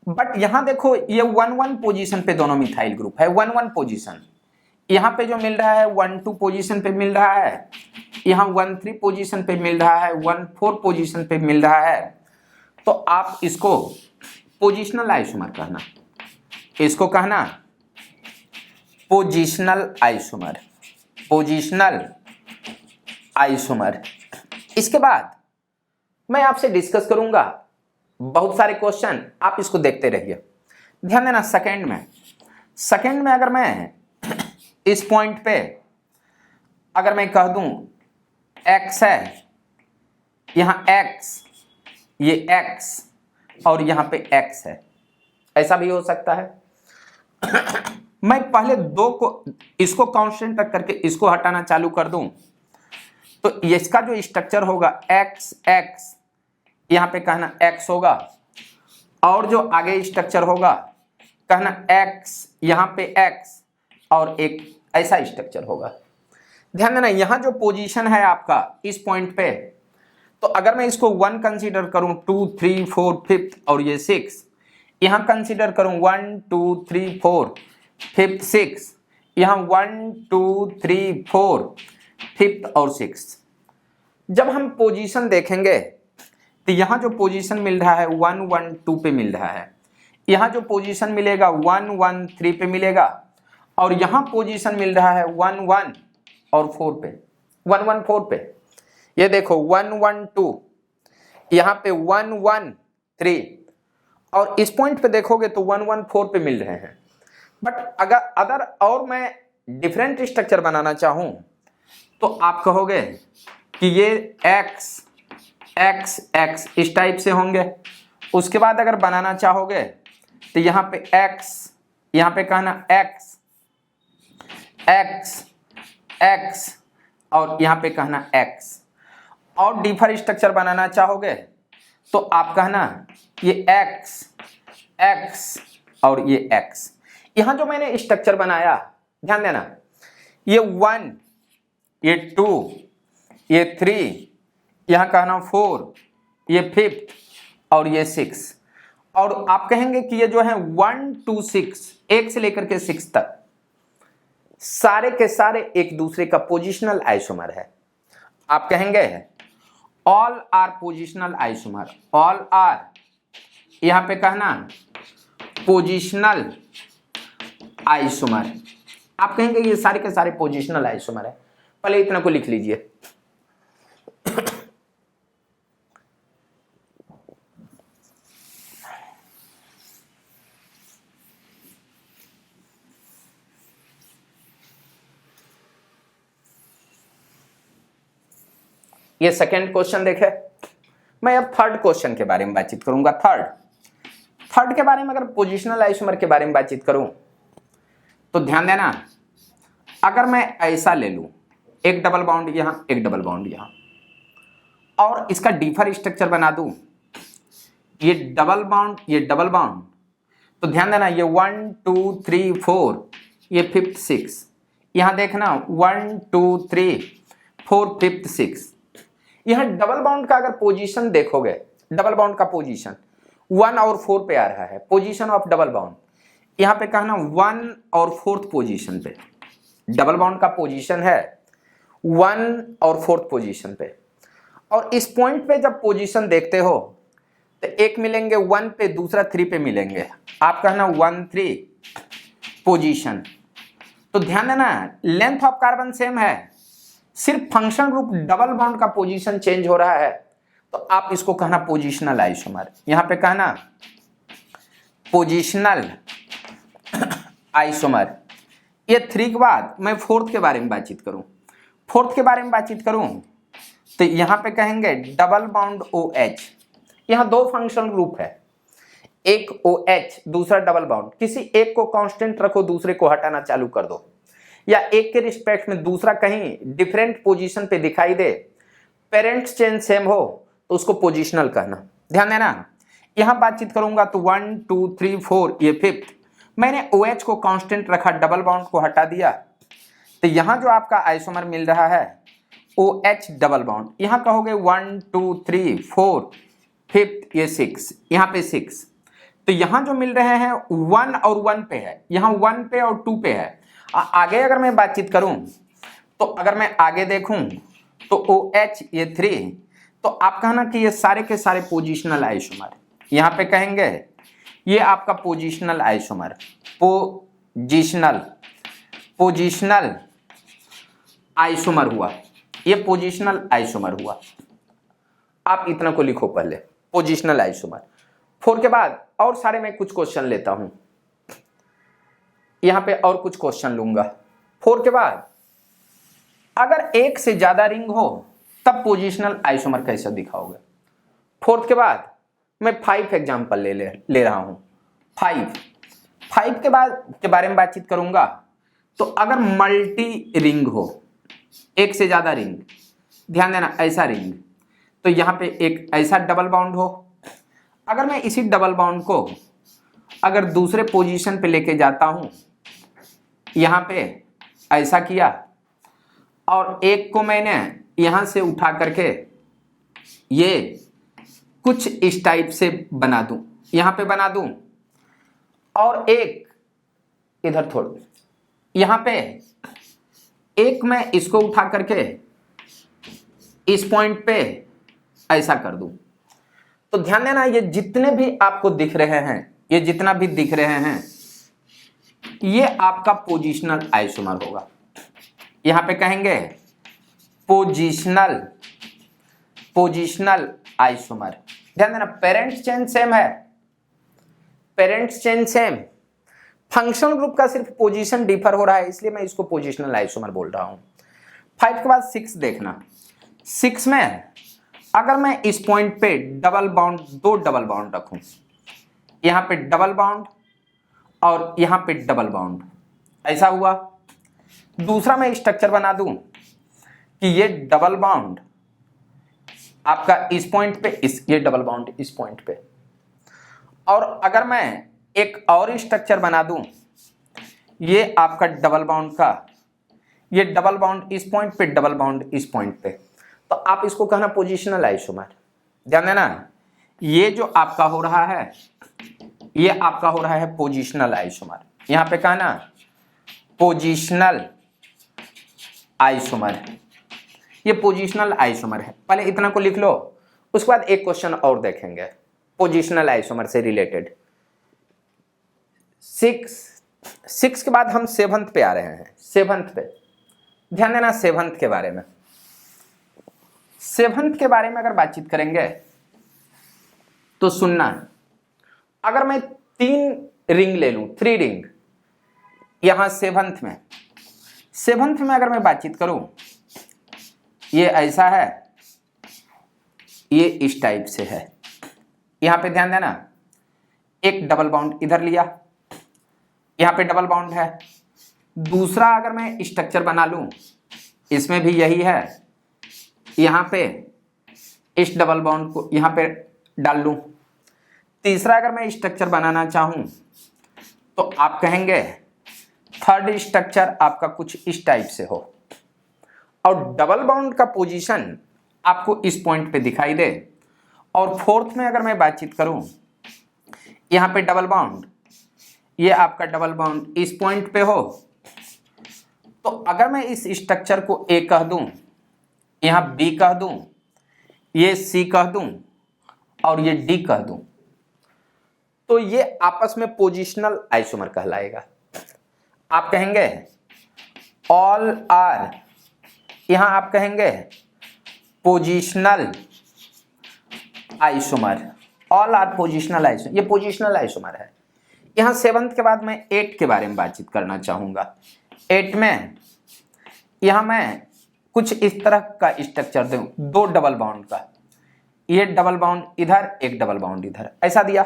बट यहां देखो ये 1-1 पोजीशन पे दोनों मिथाइल ग्रुप है, 1-1 पोजीशन, यहां पे जो मिल रहा है 1-2 पोजीशन पे मिल रहा है, यहां 1-3 पोजीशन पे मिल रहा है, 1-4 पोजीशन पे मिल रहा है, तो आप इसको पोजिशनल आइसोमर कहना, इसको कहना पोजिशनल आइसोमर, पोजिशनल आइसोमर। इसके बाद मैं आपसे डिस्कस करूंगा बहुत सारे क्वेश्चन, आप इसको देखते रहिए। ध्यान देना सेकंड में अगर मैं इस पॉइंट पे अगर मैं कह दूं x है, यहां x, ये x और यहां पे x है, ऐसा भी हो सकता है। मैं पहले 2 को इसको कांस्टेंट रख करके इसको हटाना चालू कर दूं तो इसका जो स्ट्रक्चर होगा x x, यहां पे कहना x होगा, और जो आगे स्ट्रक्चर होगा कहना x, यहां पे x और एक ऐसा स्ट्रक्चर होगा। ध्यान देना यहां जो पोजीशन है आपका इस पॉइंट पे, तो अगर मैं इसको 1 कंसीडर करूं, 2 3 4 5 और ये 6, यहां कंसीडर करूं 1 2 3 4 5 6, यहां 1 2 3 4 5 और 6। जब हम पोजीशन देखेंगे तो यहां जो पोजीशन मिल रहा है 1 1 2 पे मिल रहा है, यहां जो पोजीशन मिलेगा 1 1 3 पे मिलेगा, और यहां पोजीशन मिल रहा है 1 1 और 4 पे, 1 1 4 पे। ये देखो 1 1 2, यहां पे 1 1 3, और इस पॉइंट पे देखोगे तो 1 1 4 पे मिल रहे हैं। बट अगर और मैं डिफरेंट स्ट्रक्चर बनाना चाहूं तो आप कहोगे कि ये x x x इस टाइप से होंगे। उसके बाद अगर बनाना चाहोगे तो यहाँ पे x यहां पे कहना x x x और यहां पे कहना x। और डिफर स्ट्रक्चर बनाना चाहोगे तो आप कहना ये x x और ये x। यहां जो मैंने स्ट्रक्चर बनाया ध्यान देना, ये 1, ये 2, ये 3, यहां कहना 4, ये 5 और ये 6। और आप कहेंगे कि ये जो है 1 to 6, 1 से लेकर के 6 तक सारे के सारे एक दूसरे का पोजिशनल आइसोमर है। आप कहेंगे all are positional isomer, all are यहां पे कहना पोजिशनल आइसोमर। आप कहेंगे ये सारे के सारे पोजिशनल आइसोमर है। पहले इतना को लिख लीजिए। ये सेकेंड क्वेश्चन देखे। मैं अब थर्ड क्वेश्चन के बारे में बातचीत करूंगा। थर्ड के बारे में अगर पोजिशनल आइसोमर के बारे में बातचीत करूं तो ध्यान देना, अगर मैं ऐसा ले लूं, एक डबल बॉन्ड यहां, एक डबल बॉन्ड यहां, और इसका डिफर स्ट्रक्चर बना दूं, ये डबल बॉन्ड, ये डबल बॉन्ड, तो ध्यान देना ये 1 2 3 4, ये 5th 6, यहां देखना 1 2 3 4 5th 6। यहां डबल बॉन्ड का अगर पोजीशन देखोगे, डबल बॉन्ड का पोजीशन 1 और 4 पे आ रहा है, पोजीशन ऑफ डबल बॉन्ड। यहां पे कहना 1 और 4th पोजीशन पे डबल बॉन्ड का पोजीशन है, 1 और 4th पोजीशन पे। और इस पॉइंट पे जब पोजीशन देखते हो तो एक मिलेंगे 1 पे, दूसरा 3 पे मिलेंगे। आप कहना 1 3 पोजीशन। तो ध्यान देना लेंथ ऑफ कार्बन सेम है, सिर्फ फंक्शन ग्रुप डबल बॉन्ड का पोजीशन चेंज हो रहा है, तो आप इसको कहना पोजिशनल आइसोमर। यहां पे कहना पोजिशनल आइसोमर। ये 3 के बाद मैं 4th के बारे में बातचीत करूं, 4th के बारे में बातचीत करूं तो यहां पे कहेंगे डबल बॉन्ड OH। यहां 2 फंक्शनल ग्रुप है, एक OH दूसरा डबल बॉन्ड। किसी एक को कांस्टेंट रखो, दूसरे को हटाना चालू कर दो, या एक के रिस्पेक्ट में दूसरा कहीं डिफरेंट पोजीशन पे दिखाई दे, पेरेंट्स चेंज सेम हो तो उसको पोजिशनल कहना। ध्यान देना यहां बातचीत करूंगा तो 1 2 3 4, ये 5th। मैंने OH को कांस्टेंट रखा, डबल बॉन्ड को हटा दिया, तो यहां जो आपका आइसोमर मिल रहा है OH डबल बॉन्ड, यहां कहोगे 1 2 3 4 5th, ये 6, यहां पे 6। तो यहां जो मिल रहे हैं 1 और 1 पे है, यहां 1 पे और 2 पे है। आगे अगर मैं बातचीत करूं तो अगर मैं आगे देखूं तो OH ये 3, तो आप कहना कि ये सारे के सारे पोजिशनल आइसोमर। यहां पे कहेंगे ये आपका पोजिशनल आइसोमर, पोजिशनल आइसोमर हुआ, ये पोजिशनल आइसोमर हुआ। आप इतना को लिखो पहले, पोजिशनल आइसोमर। 4 के बाद और सारे मैं कुछ क्वेश्चन लेता हूं, यहां पे और कुछ क्वेश्चन लूंगा। 4 के बाद अगर एक से ज्यादा रिंग हो तब पोजिशनल आइसोमर कैसा दिखाओगे। 4th के बाद मैं 5 एग्जाम्पल ले रहा हूं। 5 के बाद के बारे में बातचीत करूंगा तो अगर मल्टी रिंग हो, एक से ज्यादा रिंग, ध्यान देना ऐसा रिंग, तो यहां पे एक ऐसा डबल बॉन्ड हो। अगर मैं इसी डबल बॉन्ड को अगर दूसरे पोजीशन पे लेके जाता हूं, यहां पे ऐसा किया, और एक को मैंने यहां से उठा करके ये कुछ इस टाइप से बना दूं, यहां पे बना दूं, और एक इधर थोड़ा, यहां पे एक मैं इसको उठा करके इस पॉइंट पे ऐसा कर दूं, तो ध्यान देना ये जितने भी आपको दिख रहे हैं, ये जितना भी दिख रहे हैं, ये आपका पोजिशनल आइसोमर होगा। यहां पे कहेंगे पोजिशनल आइसोमर। ध्यान देना पेरेंट्स चेंज सेम है, parents change same, functional group का सिर्फ पोजीशन डिफर हो रहा है, इसलिए मैं इसको पोजिशनल आइसोमर बोल रहा हूं। 5 के बाद 6 देखना। 6 में अगर मैं इस पॉइंट पे डबल बॉन्ड, 2 डबल बॉन्ड रखूं, यहां पे डबल बॉन्ड और यहां पे डबल बॉन्ड, ऐसा हुआ। दूसरा मैं स्ट्रक्चर बना दूं कि ये डबल बॉन्ड आपका इस पॉइंट पे, ये डबल बॉन्ड इस पॉइंट पे, और अगर मैं एक और स्ट्रक्चर बना दूं, ये आपका डबल बॉन्ड का, ये डबल बॉन्ड इस पॉइंट पे, डबल बॉन्ड इस पॉइंट पे, तो आप इसको कहना पोजिशनल आइसोमर। ध्यान देना, ये जो आपका हो रहा है, ये आपका हो रहा है पोजिशनल आइसोमर। यहां पे कहना पोजिशनल आइसोमर, ये पोजिशनल आइसोमर है। पहले इतना को लिख लो, उसके बाद एक क्वेश्चन और देखेंगे पोजिशनल आइसोमर से रिलेटेड। 6 के बाद हम 7th पे आ रहे हैं। 7th पे ध्यान देना, 7th के बारे में। 7th के बारे में अगर बातचीत करेंगे तो सुनना, अगर मैं 3 रिंग ले लूं, 3 रिंग यहां 7th में अगर मैं बातचीत करूं, ये ऐसा है, ये इस टाइप से है। यहां पे ध्यान देना, एक डबल बॉन्ड इधर लिया, यहां पे डबल बॉन्ड है। दूसरा अगर मैं स्ट्रक्चर बना लूं, इसमें भी यही है, यहां पे इस डबल बॉन्ड को यहां पे डाल लूं। तीसरा अगर मैं स्ट्रक्चर बनाना चाहूं तो आप कहेंगे थर्ड स्ट्रक्चर आपका कुछ इस टाइप से हो, और डबल बॉन्ड का पोजीशन आपको इस पॉइंट पे दिखाई दे। और 4th में अगर मैं बातचीत करूं, यहां पे डबल बॉन्ड, ये आपका डबल बॉन्ड इस पॉइंट पे हो, तो अगर मैं इस स्ट्रक्चर को ए कह दूं, यहां बी कह दूं, ये सी कह दूं और ये डी कह दूं, तो ये आपस में पोजिशनल आइसोमर कहलाएगा। आप कहेंगे ऑल आर, यहां आप कहेंगे positional isomer, all are positional isomer, ये पोजिशनल आइसोमर है। यहां 7th के बाद मैं 8 के बारे में बातचीत करना चाहूंगा। 8 में यहां मैं कुछ इस तरह का स्ट्रक्चर दूं, 2 डबल बॉन्ड का, ये डबल बॉन्ड इधर, एक डबल बॉन्ड इधर, ऐसा दिया।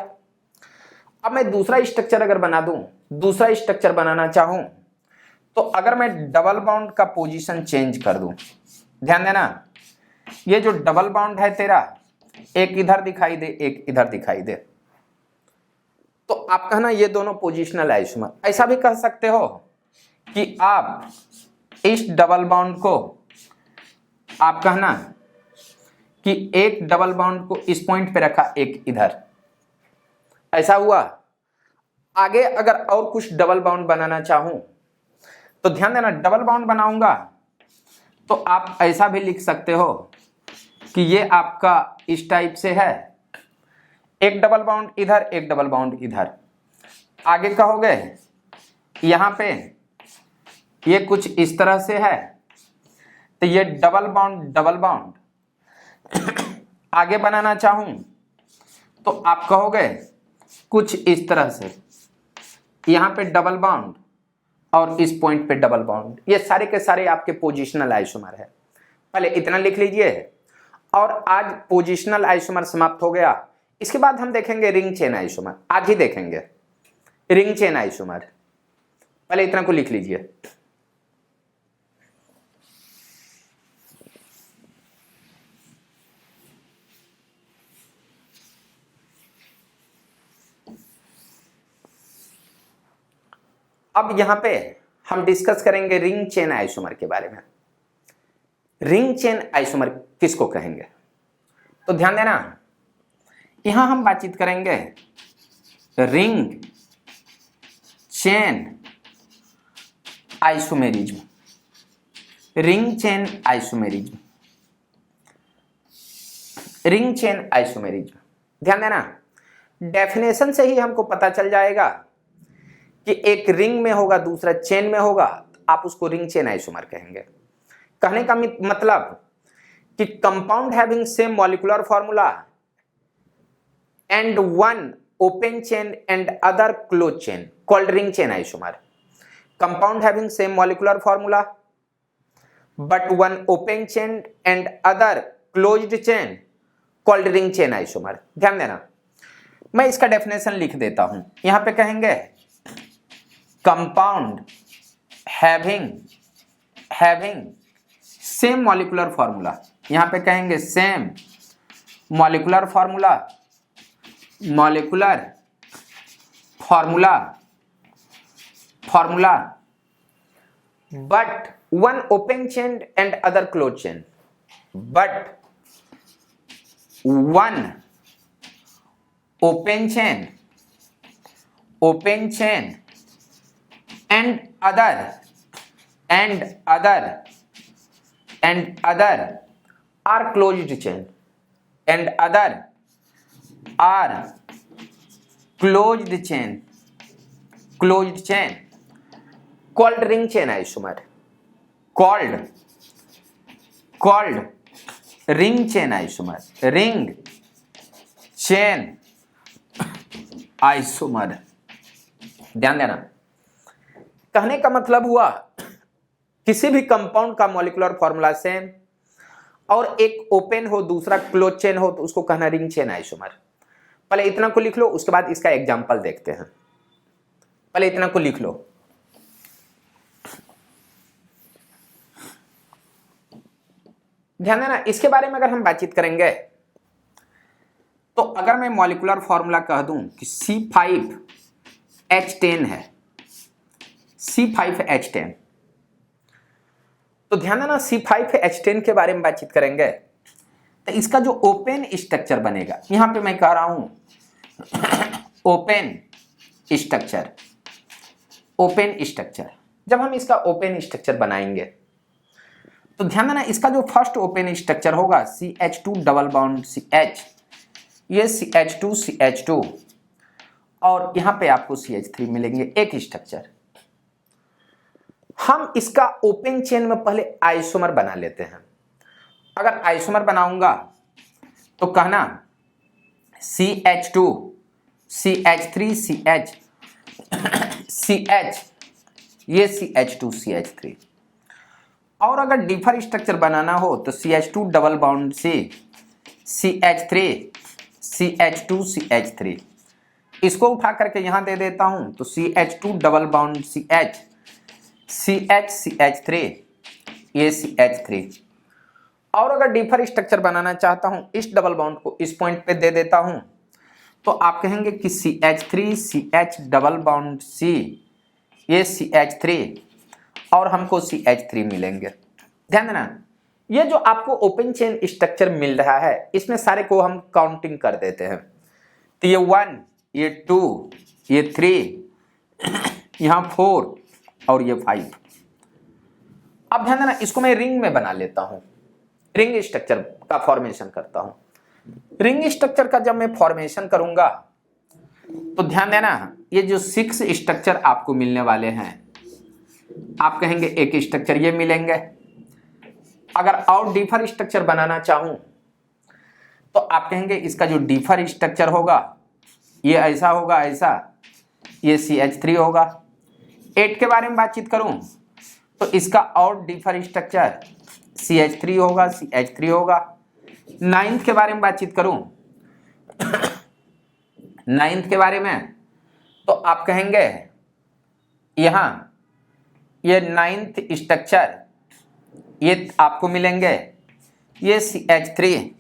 अब मैं दूसरा स्ट्रक्चर अगर बना दूं, दूसरा स्ट्रक्चर बनाना चाहूं, तो अगर मैं डबल बॉन्ड का पोजीशन चेंज कर दूं, ध्यान देना, ये जो डबल बॉन्ड है तेरा, एक इधर दिखाई दे, एक इधर दिखाई दे, तो आप कहना ये दोनों पोजिशनल आइसोमर। ऐसा भी कह सकते हो कि आप इस डबल बॉन्ड को, आप कहना कि एक डबल बॉन्ड को इस पॉइंट पे रखा, एक इधर, ऐसा हुआ। आगे अगर और कुछ डबल बॉन्ड बनाना चाहूं तो ध्यान देना, डबल बॉन्ड बनाऊंगा तो आप ऐसा भी लिख सकते हो कि ये आपका इस टाइप से है, एक डबल बॉन्ड इधर, एक डबल बॉन्ड इधर। आगे कहोगे यहां पे ये कुछ इस तरह से है, तो ये डबल बॉन्ड डबल बॉन्ड। आगे बनाना चाहूं तो आप कहोगे कुछ इस तरह से, यहां पे डबल बॉन्ड और इस पॉइंट पे डबल बॉन्ड। ये सारे के सारे आपके पोजिशनल आइसोमर है। पहले इतना लिख लीजिए। और आज पोजिशनल आइसोमर समाप्त हो गया। इसके बाद हम देखेंगे रिंग चेन आइसोमर, आज ही देखेंगे रिंग चेन आइसोमर। पहले इतना को लिख लीजिए। अब यहां पे हम डिस्कस करेंगे रिंग चेन आइसोमर के बारे में। रिंग चेन आइसोमर किसको कहेंगे? तो ध्यान देना, यहां हम बातचीत करेंगे ring chain isomerism. Ring chain isomerism, ring chain isomerism. ध्यान देना, डेफिनेशन से ही हमको पता चल जाएगा कि एक रिंग में होगा, दूसरा चेन में होगा, आप उसको रिंग चेन आइसोमर कहेंगे। कहने का मतलब कि compound having same molecular formula and one open chain and other close chain called ring chain isomer. Compound having same molecular formula but one open chain and other closed chain called ring chain isomer. ध्यान देना, मैं इसका definition लिख देता हूं। यहां पे कहेंगे compound having same molecular formula, यहां पे कहेंगे same molecular formula but one open chain and other close chain, but one open chain and other are closed chain called ring chain isomer, called ring chain isomer, ring chain isomer। ध्यान देना, कहने का मतलब हुआ किसी भी compound का molecular formula same और एक ओपन हो दूसरा क्लोज चेन हो तो उसको कहना रिंग चेन आइसोमर। पहले इतना को लिख लो, उसके बाद इसका एग्जांपल देखते हैं। पहले इतना को लिख लो। ध्यान देना, इसके बारे में अगर हम बातचीत करेंगे तो अगर मैं मॉलिक्यूलर फॉर्मूला कह दूं कि C5H10 है, C5H10, तो ध्यान देना C5H10 के बारे में बातचीत करेंगे तो इसका जो ओपन स्ट्रक्चर बनेगा, यहां पे मैं कह रहा हूं ओपन स्ट्रक्चर। जब हम इसका ओपन स्ट्रक्चर बनाएंगे तो ध्यान देना इसका जो फर्स्ट ओपन स्ट्रक्चर होगा CH2 डबल बॉन्ड CH, ये CH2 और यहां पे आपको CH3 मिलेंगे, एक स्ट्रक्चर। हम इसका ओपन चेन में पहले आइसोमर बना लेते हैं। अगर आइसोमर बनाऊंगा तो कहना CH2 CH3 CH ये CH2 CH3। और अगर डिफर स्ट्रक्चर बनाना हो तो CH2 double bond C CH3 CH2 CH3, इसको उठा करके यहां दे देता हूं तो CH2 double bond CH CH3 ये CH3। और अगर डिफर स्ट्रक्चर बनाना चाहता हूं इस डबल बॉन्ड को इस पॉइंट पे दे देता हूं तो आप कहेंगे कि CH3 CH double bond C ये CH3 और हमको CH3 मिलेंगे। ध्यान देना, ये जो आपको ओपन चेन स्ट्रक्चर मिल रहा है इसमें सारे को हम काउंटिंग कर देते हैं। तो ये 1, ये 2, ये 3, यहां 4 और ये 5। अब ध्यान देना, इसको मैं रिंग में बना लेता हूं, रिंग स्ट्रक्चर का फॉर्मेशन करता हूं। रिंग स्ट्रक्चर का जब मैं फॉर्मेशन करूंगा तो ध्यान देना ये जो 6 स्ट्रक्चर आपको मिलने वाले हैं, आप कहेंगे एक स्ट्रक्चर ये मिलेंगे। अगर और डिफर स्ट्रक्चर बनाना चाहूं तो आप कहेंगे इसका जो डिफर स्ट्रक्चर होगा ये ऐसा होगा, ऐसा, ये CH3 होगा। 8 के बारे में बातचीत करूं तो इसका और डिफर स्ट्रक्चर CH3 होगा, CH3 होगा। 9th के बारे में बातचीत करूं 9th के बारे में तो आप कहेंगे यहां ये 9th स्ट्रक्चर ये आपको मिलेंगे, ये CH3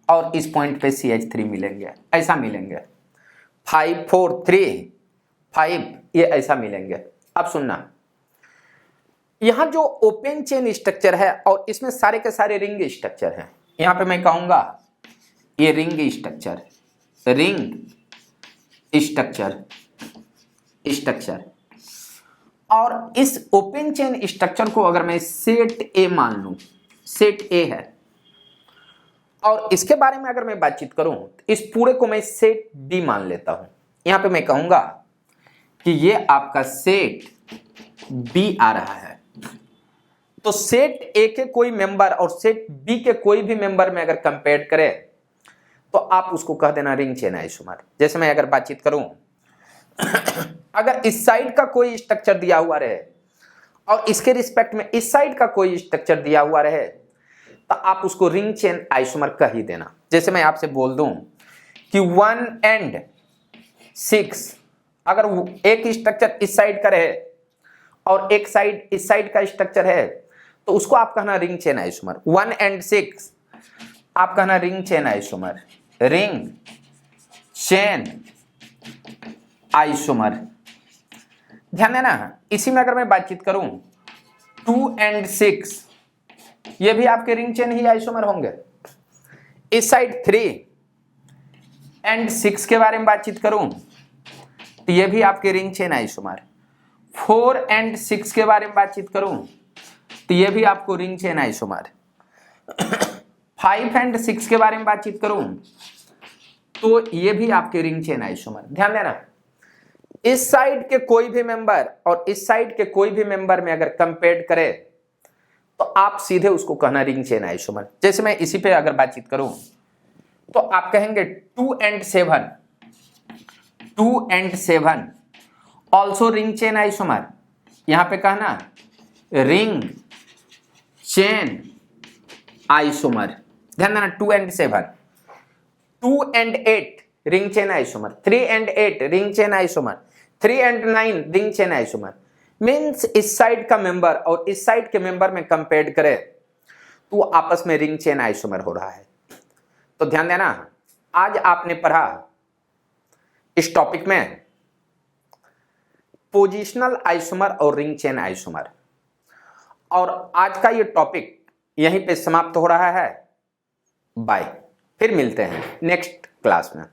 और इस पॉइंट पे CH3 मिलेंगे, ऐसा मिलेंगे। 5 4 3 5 ये ऐसा मिलेंगे। अब सुनना, यहां जो ओपन चेन स्ट्रक्चर है और इसमें सारे के सारे रिंग स्ट्रक्चर हैं, यहां पे मैं कहूंगा ये रिंग स्ट्रक्चर। और इस ओपन चेन स्ट्रक्चर को अगर मैं सेट ए मान लूं, सेट ए है, और इसके बारे में अगर मैं बातचीत करूं तो इस पूरे को मैं सेट बी मान लेता हूं। यहां पे मैं कहूंगा कि ये आपका सेट बी आ रहा है। तो सेट ए के कोई मेंबर और सेट बी के कोई भी मेंबर में अगर कंपेयर करें तो आप उसको कह देना रिंग चेन आइसोमर। जैसे मैं अगर बातचीत करूं अगर इस साइड का कोई स्ट्रक्चर दिया हुआ रहे और इसके रिस्पेक्ट में इस साइड का कोई स्ट्रक्चर दिया हुआ रहे तो आप उसको रिंग चेन आइसोमर कह ही देना। जैसे मैं आपसे बोल दूं कि 1 and 6 अगर एक स्ट्रक्चर इस साइड का रहे और एक साइड इस साइड का स्ट्रक्चर है तो उसको आप कहना रिंग चेन आइसोमर। 1 and 6 आप कहना ring chain isomer, ring chain isomer. ध्यान देना, इसी में अगर मैं बातचीत करूं 2 and 6 ये भी आपके रिंग चेन ही आइसोमर होंगे। इस साइड 3 and 6 के बारे में बातचीत करूं तो ये भी आपके रिंग चेन आइसोमर। 4 and 6 के बारे में बातचीत करूं तो ये भी आपको रिंग चेन आइसोमर। 5 and 6 के बारे में बातचीत करूं तो ये भी आपके रिंग चेन आइसोमर। ध्यान देना, इस साइड के कोई भी मेंबर और इस साइड के कोई भी मेंबर में अगर कंपेयर करे तो आप सीधे उसको कहना रिंग चेन आइसोमर। जैसे मैं इसी पे अगर बातचीत करूं तो आप कहेंगे 2 and 7, 2 and 7 also ring chain isomer. यहां पे कहना रिंग चेन आइसोमर। ध्यान देना, 2 and 7, 2 and 8 ring chain isomer, 3 and 8 ring chain isomer, 3 and 9 ring chain isomer. Means इस साइड का मेंबर और इस साइड के मेंबर में कंपेयर करे तो आपस में रिंग चेन आइसोमर हो रहा है। तो ध्यान देना, आज आपने पढ़ा इस टॉपिक में पोजिशनल आइसोमर और रिंग चेन आइसोमर, और आज का ये टॉपिक यहीं पे समाप्त हो रहा है। बाय, फिर मिलते हैं नेक्स्ट क्लास में।